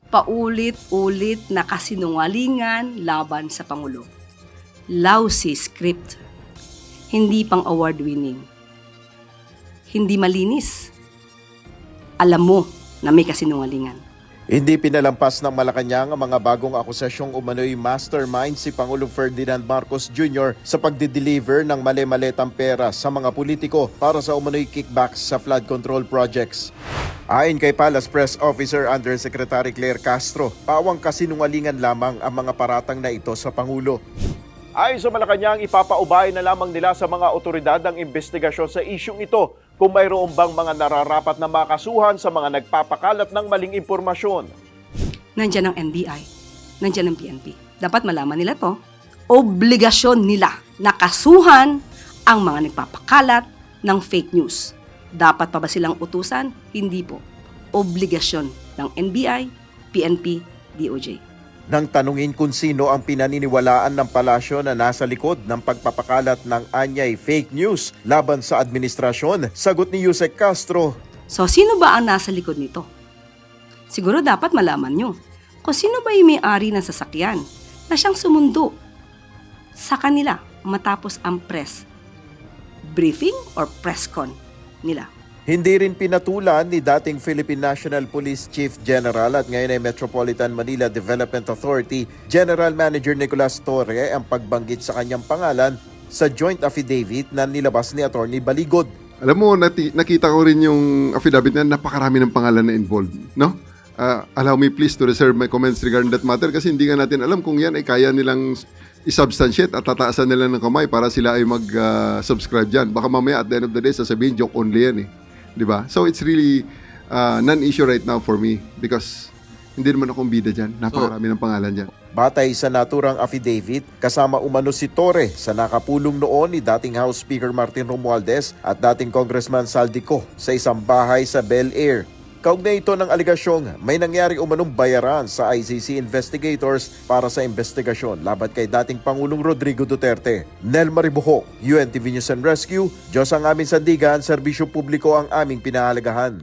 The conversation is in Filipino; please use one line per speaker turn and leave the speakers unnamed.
Paulit-ulit na kasinungalingan laban sa Pangulo. Lousy script. Hindi pang award-winning. Hindi malinis. Alam mo na may kasinungalingan.
Hindi pinalampas ng Malacanang ang mga bagong akusasyong umano'y mastermind si Pangulong Ferdinand Marcos Jr. sa pagdi-deliver ng mali-maletang pera sa mga politiko para sa umano'y kickbacks sa flood control projects. Ayon kay Palace Press Officer Undersecretary Claire Castro, pawang kasinungalingan lamang ang mga paratang na ito sa Pangulo. Ayon sa Malacanang, ipapaubay na lamang nila sa mga otoridad ang investigasyon sa isyung ito kung mayroon bang mga nararapat na makasuhan sa mga nagpapakalat ng maling impormasyon.
Nandiyan ang NBI, nandiyan ang PNP. Dapat malaman nila to. Obligasyon nila na kasuhan ang mga nagpapakalat ng fake news. Dapat pa ba silang utusan? Hindi po. Obligasyon ng NBI, PNP, DOJ.
Nang tanungin kung sino ang pinaniniwalaan ng palasyo na nasa likod ng pagpapakalat ng anyay fake news laban sa administrasyon, sagot ni Yusek Castro,
So, sino ba ang nasa likod nito? Siguro dapat malaman nyo kung sino ba yung may-ari ng sasakyan na siyang sumundo sa kanila matapos ang press briefing or press con nila.
Hindi rin pinatulan ni dating Philippine National Police Chief General at ngayon ay Metropolitan Manila Development Authority General Manager Nicolas Torre ang pagbanggit sa kanyang pangalan sa joint affidavit na nilabas ni Attorney Baligod.
Alam mo, nakita ko rin yung affidavit na napakarami ng pangalan na involved, no? Allow me please to reserve my comments regarding that matter kasi hindi nga natin alam kung yan ay kaya nilang i-substantiate at tataasan nila ng kamay para sila ay mag-subscribe dyan. Baka mamaya at the end of the day sasabihin joke only yan eh. Diba? So it's really non-issue right now for me because hindi naman akong bida dyan. Napakarami ng pangalan dyan.
Batay sa naturang affidavit, kasama umano si Torre sa nakapulong noon ni dating House Speaker Martin Romualdez at dating Congressman Saldico sa isang bahay sa Bel Air. Kaugnay ito ng aligasyong may nangyari umanong bayaran sa ICC investigators para sa investigasyon laban kay dating Pangulong Rodrigo Duterte. Nel Maribuho, UNTV News and Rescue, Diyos ang aming sandigan, serbisyo publiko ang aming pinahalagahan.